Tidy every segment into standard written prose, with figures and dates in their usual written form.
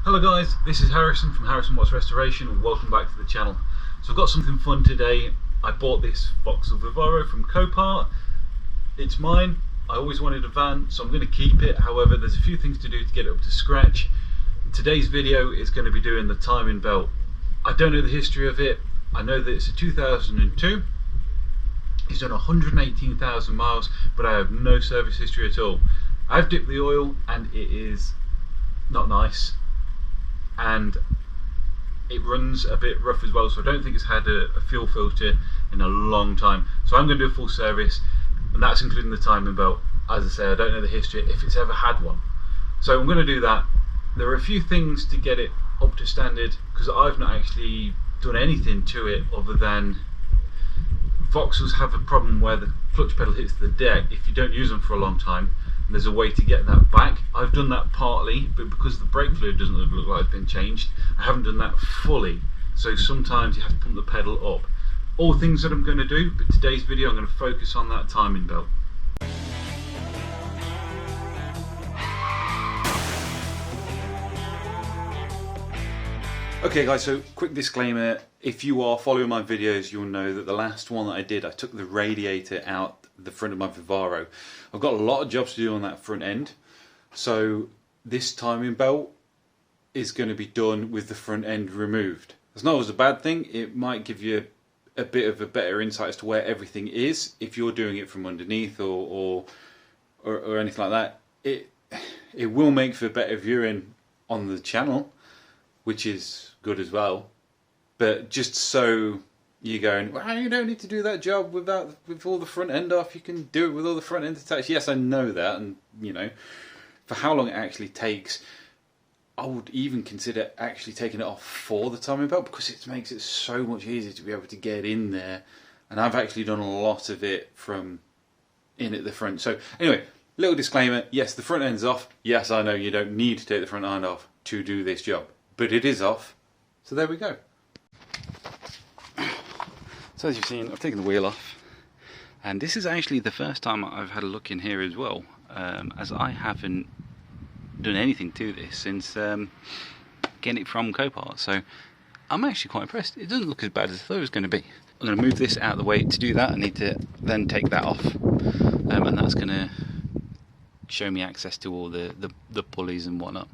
Hello guys, this is Harrison from Harrison Watts Restoration and welcome back to the channel. So I've got something fun today. I bought this Vauxhall Vivaro from Copart. It's mine. I always wanted a van, so I'm going to keep it. However, there's a few things to do to get it up to scratch. Today's video is going to be doing the timing belt. I don't know the history of it. I know that it's a 2002. It's done 118,000 miles, but I have no service history at all. I've dipped the oil and it is not nice. And it runs a bit rough as well, so I don't think it's had a fuel filter in a long time. So I'm going to do a full service, and that's including the timing belt. As I say, I don't know the history, if it's ever had one. So I'm going to do that. There are a few things to get it up to standard, because I've not actually done anything to it other than Vauxhalls have a problem where the clutch pedal hits the deck if you don't use them for a long time. And there's a way to get that back. I've done that partly, but because the brake fluid doesn't look like it's been changed, I haven't done that fully. So sometimes you have to pump the pedal up. All things that I'm going to do, but today's video I'm going to focus on that timing belt. Okay guys, so quick disclaimer, if you are following my videos you'll know that the last one that I did, I took the radiator out the front of my Vivaro. I've got a lot of jobs to do on that front end, so this timing belt is going to be done with the front end removed. It's not always a bad thing. It might give you a bit of a better insight as to where everything is if you're doing it from underneath or anything like that. It will make for better viewing on the channel, which is good as well, but just so you're going, well, you don't need to do that job with all the front end off, you can do it with all the front end attached. Yes, I know that, and you know, for how long it actually takes, I would even consider actually taking it off for the timing belt, because it makes it so much easier to be able to get in there, and I've actually done a lot of it from in at the front. So anyway, little disclaimer, yes, the front end's off. Yes, I know you don't need to take the front end off to do this job, but it is off, so there we go. So as you've seen, I've taken the wheel off, and this is actually the first time I've had a look in here as well, as I haven't done anything to this since getting it from Copart, so I'm actually quite impressed. It doesn't look as bad as I thought it was going to be. I'm going to move this out of the way. To do that I need to then take that off, and that's going to show me access to all the pulleys and whatnot.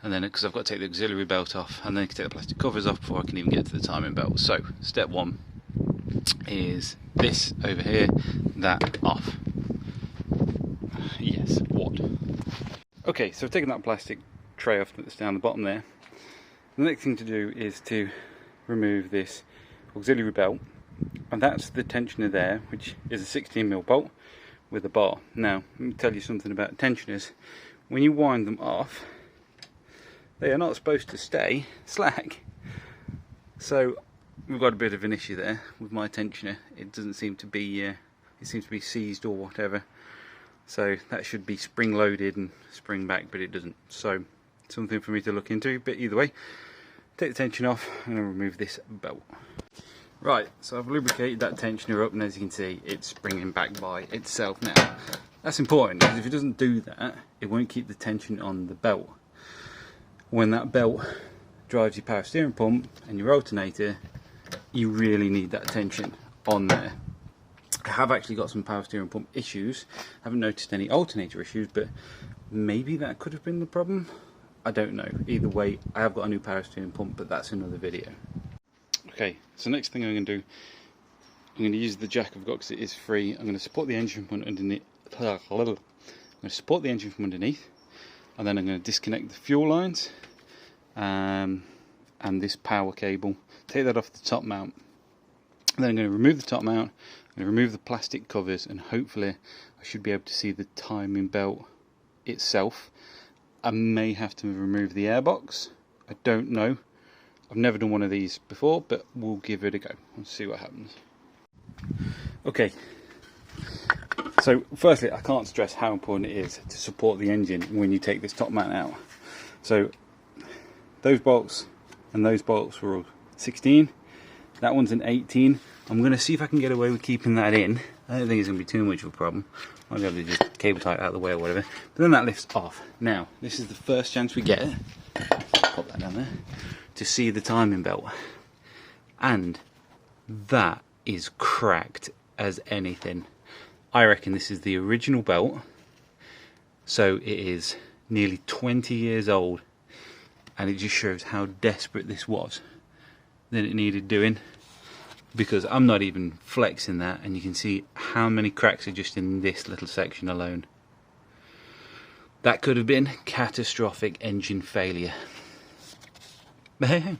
And then, because I've got to take the auxiliary belt off, and then I can take the plastic covers off before I can even get to the timing belt. So, step one is this over here, that off. Yes, what? Okay, so I've taken that plastic tray off that's down the bottom there. The next thing to do is to remove this auxiliary belt, and that's the tensioner there, which is a 16mm bolt with a bar. Now, let me tell you something about tensioners. When you wind them off, they are not supposed to stay slack. So we've got a bit of an issue there with my tensioner. It doesn't seem to be, it seems to be seized or whatever. So that should be spring loaded and spring back, but it doesn't. So something for me to look into. But either way, take the tension off and I'll remove this belt. Right, so I've lubricated that tensioner up, and as you can see, it's springing back by itself now. That's important, because if it doesn't do that, it won't keep the tension on the belt. When that belt drives your power steering pump and your alternator, you really need that tension on there. I have actually got some power steering pump issues. I haven't noticed any alternator issues, but maybe that could have been the problem. I don't know. Either way, I have got a new power steering pump, but that's another video. Okay, so next thing I'm going to do, I'm going to use the jack I've got because it is free. I'm going to support the engine from underneath. I'm going to support the engine from underneath, and then I'm going to disconnect the fuel lines and this power cable. Take that off the top mount. And then I'm going to remove the top mount. I'm going to remove the plastic covers, and hopefully I should be able to see the timing belt itself. I may have to remove the airbox. I don't know. I've never done one of these before, but we'll give it a go. Let's see what happens. Okay. So firstly, I can't stress how important it is to support the engine when you take this top mount out. So those bolts and those bolts were all 16. That one's an 18. I'm going to see if I can get away with keeping that in. I don't think it's going to be too much of a problem. I'll be able to just cable tie it out of the way or whatever. But then that lifts off. Now, this is the first chance we get pop that down there, to see the timing belt. And that is cracked as anything. I reckon this is the original belt, so it is nearly 20 years old, and it just shows how desperate this was, that it needed doing, because I'm not even flexing that, and you can see how many cracks are just in this little section alone. That could have been catastrophic engine failure. But hey,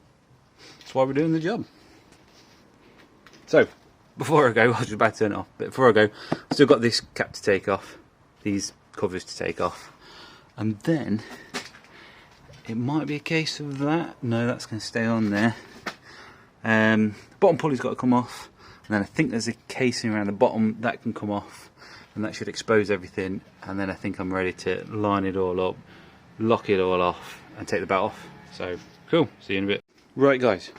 that's why we're doing the job. So, before I go, I was about to turn it off, but before I go, I've still got this cap to take off, these covers to take off, and then it might be a case of that. No, that's going to stay on there. The bottom pulley's got to come off, and then I think there's a casing around the bottom that can come off, and that should expose everything, and then I think I'm ready to line it all up, lock it all off, and take the belt off. So, cool, see you in a bit. Right guys,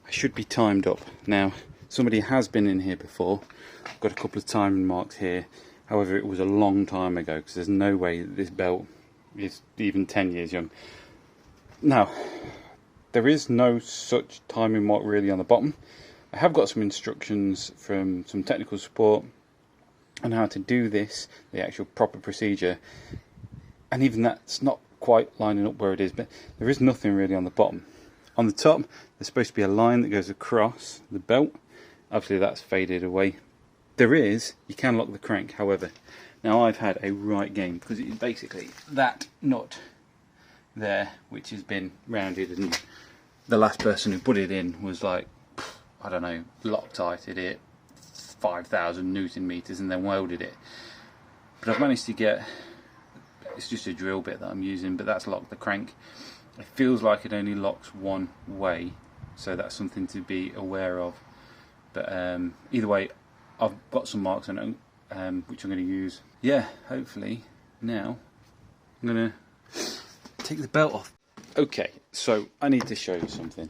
I should be timed up. Now, somebody has been in here before. I've got a couple of timing marks here. However, it was a long time ago, because there's no way that this belt is even 10 years young. Now, there is no such timing mark really on the bottom. I have got some instructions from some technical support on how to do this, the actual proper procedure, and even that's not quite lining up where it is, but there is nothing really on the bottom. On the top, there's supposed to be a line that goes across the belt. Obviously that's faded away. There is, you can lock the crank, however, now I've had a right game, because it's basically that nut there which has been rounded, and the last person who put it in was like, I don't know, Loctited it 5,000 Newton meters and then welded it. But I've managed to get, it's just a drill bit that I'm using, but that's locked the crank. It feels like it only locks one way, so that's something to be aware of. But either way, I've got some marks on it, which I'm going to use. Yeah, hopefully now I'm going to take the belt off. Okay, so I need to show you something.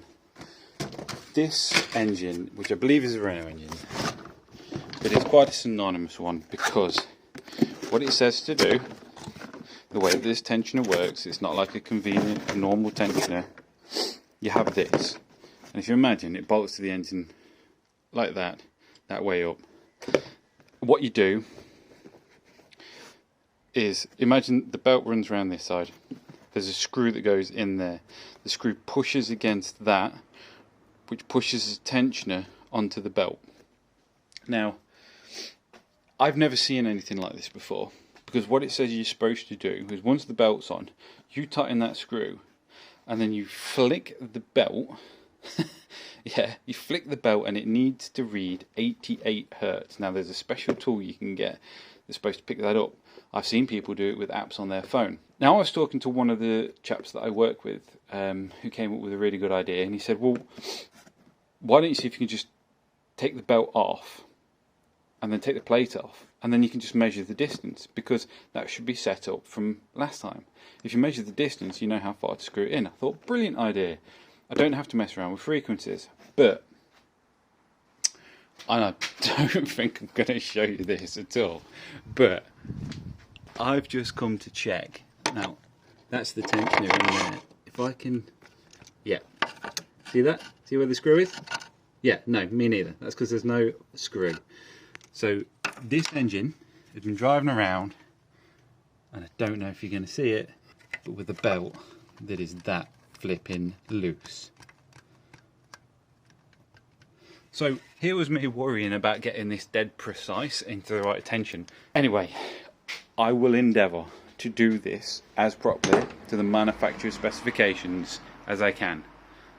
This engine, which I believe is a Renault engine, but it's quite a synonymous one, because what it says to do, the way that this tensioner works, it's not like a convenient normal tensioner. You have this, and if you imagine, it bolts to the engine like that way up. What you do is, imagine the belt runs around this side. There's a screw that goes in there. The screw pushes against that, which pushes the tensioner onto the belt. Now, I've never seen anything like this before, because what it says you're supposed to do is, once the belt's on, you tighten that screw, and then you flick the belt. Yeah, you flick the belt, and it needs to read 88 Hertz. Now, there's a special tool you can get that's supposed to pick that up. I've seen people do it with apps on their phone. Now, I was talking to one of the chaps that I work with, who came up with a really good idea, and he said, well, why don't you see if you can just take the belt off, and then take the plate off, and then you can just measure the distance, because that should be set up from last time. If you measure the distance, you know how far to screw it in. I thought, brilliant idea. I don't have to mess around with frequencies, but and I don't think I'm going to show you this at all, but I've just come to check. Now, that's the tensioner in there. If I can, yeah, see that? See where the screw is? Yeah, no, me neither. That's because there's no screw. So this engine has been driving around, and I don't know if you're going to see it, but with a belt that is that flipping loose. So here was me worrying about getting this dead precise into the right tension. Anyway, I will endeavour to do this as properly to the manufacturer's specifications as I can.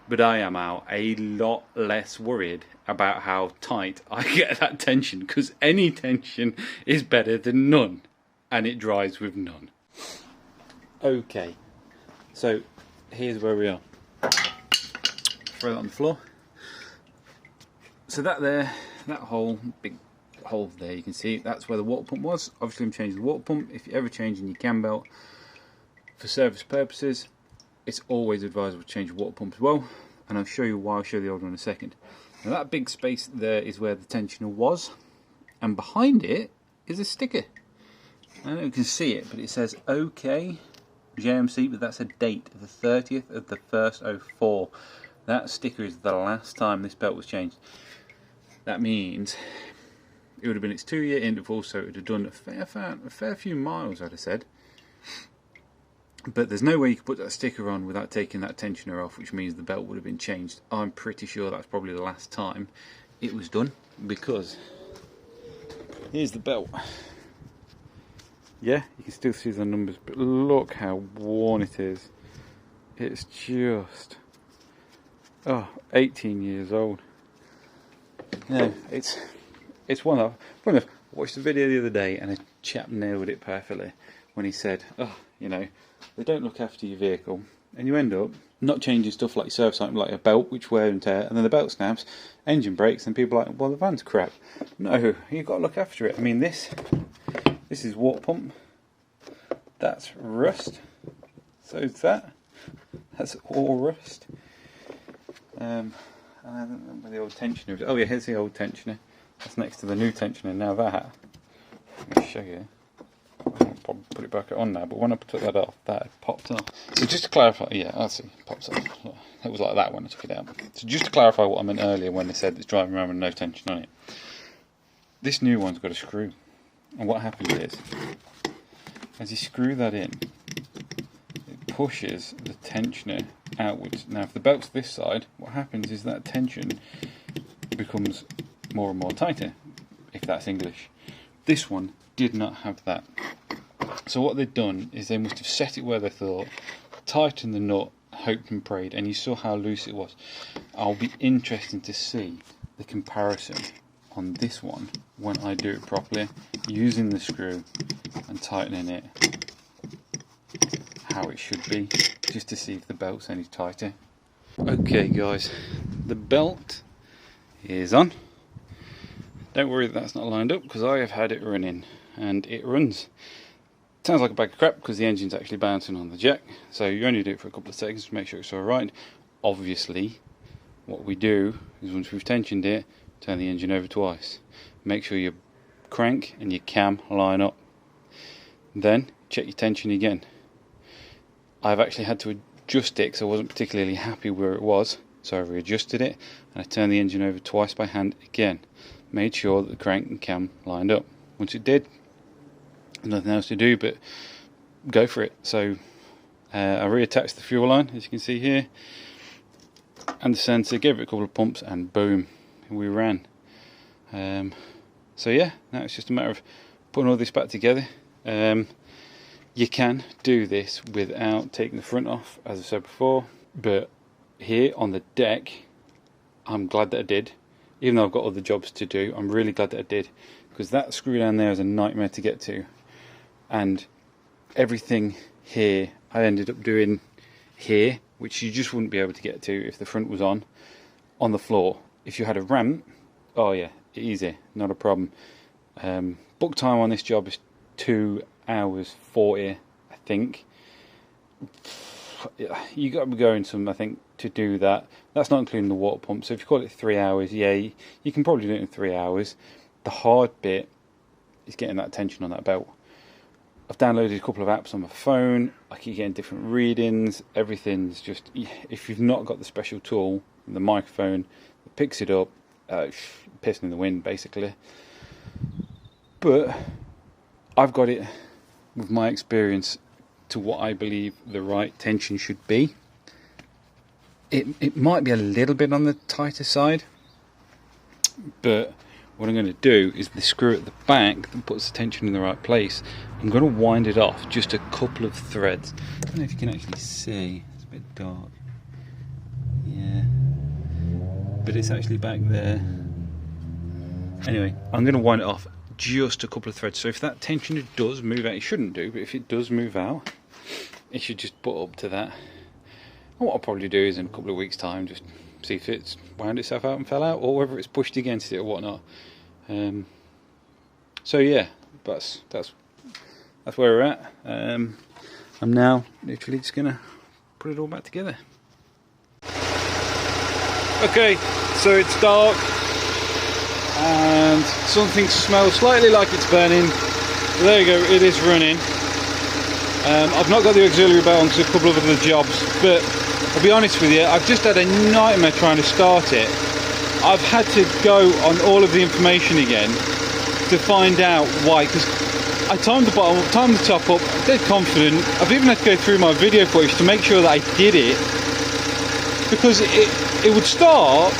But I am now a lot less worried about how tight I get that tension, because any tension is better than none, and it drives with none. Okay, so here's where we are. Throw that on the floor. So that there, that hole, big hole there, you can see that's where the water pump was. Obviously I'm changing the water pump. If you're ever changing your cam belt for service purposes, it's always advisable to change your water pump as well, and I'll show you why. I'll show the old one in a second. Now that big space there is where the tensioner was, and behind it is a sticker. I don't know if you can see it, but it says OK JMC, but that's a date, the 30th of the 1st, 04. That sticker is the last time this belt was changed. That means it would have been its 2-year interval, so it would have done a fair few miles, I'd have said. But there's no way you could put that sticker on without taking that tensioner off, which means the belt would have been changed. I'm pretty sure that's probably the last time it was done, because here's the belt. Yeah, you can still see the numbers, but look how worn it is. It's just 18 years old. Yeah, it's one of. I watched a video the other day, and a chap nailed it perfectly when he said, you know, they don't look after your vehicle, and you end up not changing stuff like your service item, like a belt, which wear and tear, and then the belt snaps, engine breaks, and people are like, well, the van's crap. No, you've got to look after it. I mean, this is water pump. That's rust. So is that. That's all rust. And I don't remember the old tensioner. Oh yeah, here's the old tensioner. That's next to the new tensioner. Now that, let me show you. I'll probably put it back on now, but when I took that off, that had popped off. So just to clarify, yeah, I see, pops off. It was like that when I took it out. So just to clarify what I meant earlier when they said it's driving around with no tension on it. This new one's got a screw, and what happens is, as you screw that in, it pushes the tensioner outwards. Now, if the belt's this side, what happens is that tension becomes more and more tighter, if that's English. This one did not have that. So what they've done is they must have set it where they thought, tightened the nut, hoped and prayed, and you saw how loose it was. I'll be interested to see the comparison on this one when I do it properly, using the screw and tightening it how it should be, just to see if the belt's any tighter. Okay guys, the belt is on. Don't worry that that's not lined up, because I have had it running and it runs. Sounds like a bag of crap because the engine's actually bouncing on the jack, so you only do it for a couple of seconds to make sure it's alright. Obviously what we do is, once we've tensioned it, turn the engine over twice. Make sure your crank and your cam line up. Then check your tension again. I've actually had to adjust it because I wasn't particularly happy where it was, so I readjusted it and I turned the engine over twice by hand again. Made sure that the crank and cam lined up. Once it did, nothing else to do but go for it. So I reattached the fuel line, as you can see here, and the sensor, gave it a couple of pumps, and boom, we ran. So yeah, now it's just a matter of putting all this back together. You can do this without taking the front off, as I said before, but here on the deck, I'm glad that I did. Even though I've got other jobs to do, I'm really glad that I did, because that screw down there is a nightmare to get to, and everything here I ended up doing here, which you just wouldn't be able to get to if the front was on the floor. If you had a ramp, oh yeah, easy, not a problem. Book time on this job is 2 hours 40, I think. You got to be going some, I think, to do that. That's not including the water pump. So if you call it 3 hours, yeah, you can probably do it in 3 hours. The hard bit is getting that tension on that belt. I've downloaded a couple of apps on my phone. I keep getting different readings. Everything's just, if you've not got the special tool, the microphone that picks it up, pissing in the wind basically. But I've got it with my experience to what I believe the right tension should be. It might be a little bit on the tighter side, but what I'm going to do is the screw at the back that puts the tension in the right place, I'm going to wind it off just a couple of threads. I don't know if you can actually see, it's a bit dark. Yeah, but it's actually back there. Anyway, I'm going to wind it off just a couple of threads, so if that tensioner does move out, it shouldn't do, but if it does move out, it should just put up to that. And what I'll probably do is in a couple of weeks time just see if it's wound itself out and fell out, or whether it's pushed against it or whatnot. So yeah, that's where we're at. I'm now literally just gonna put it all back together. Okay, so it's dark and something smells slightly like it's burning. There you go, it is running. I've not got the auxiliary belt onto a couple of other jobs, but I'll be honest with you, I've just had a nightmare trying to start it. I've had to go on all of the information again to find out why, because I timed the bottom up, timed the top up, dead confident. I've even had to go through my video footage to make sure that I did it, because it would start,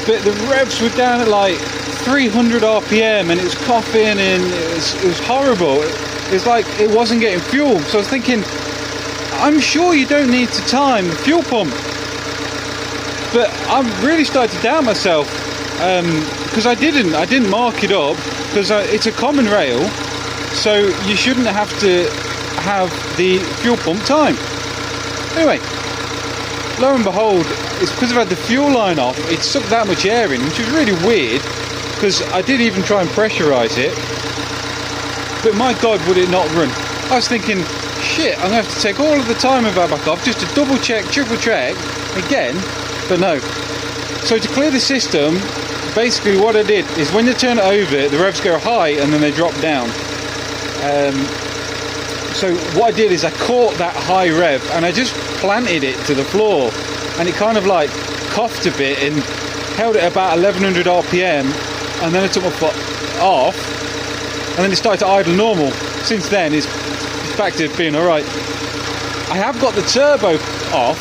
but the revs were down at like 300 RPM and it was coughing and it was horrible. It's like it wasn't getting fuel. So I was thinking, I'm sure you don't need to time the fuel pump. But I really started to doubt myself, because I didn't mark it up, because it's a common rail, so you shouldn't have to have the fuel pump time. Anyway, lo and behold, it's because I've had the fuel line off, it sucked that much air in, which is really weird, because I did even try and pressurise it, but my God, would it not run. I was thinking, shit, I'm going to have to take all of the timer back off just to double check, triple check again, but no. So to clear the system, basically what I did is when you turn it over, the revs go high and then they drop down. So what I did is I caught that high rev and I just planted it to the floor, and it kind of like coughed a bit and held it about 1100 RPM, and then I took my foot off and then it started to idle normal. Since then it's back to being alright. I have got the turbo off,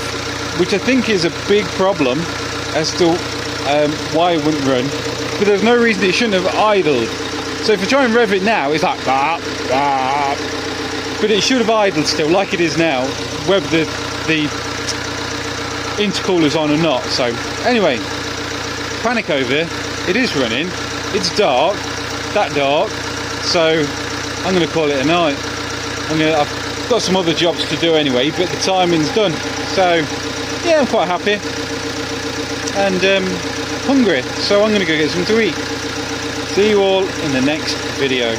which I think is a big problem as to why it wouldn't run, but there's no reason it shouldn't have idled. So if I try and rev it now, it's like bah, bah, but it should have idled still like it is now, whether the intercooler's on or not. So anyway, panic over, it is running, it's dark, that dark, so I'm going to call it a night. I've got some other jobs to do anyway, but the timing's done, so yeah, I'm quite happy and hungry, so I'm going to go get something to eat. See you all in the next video.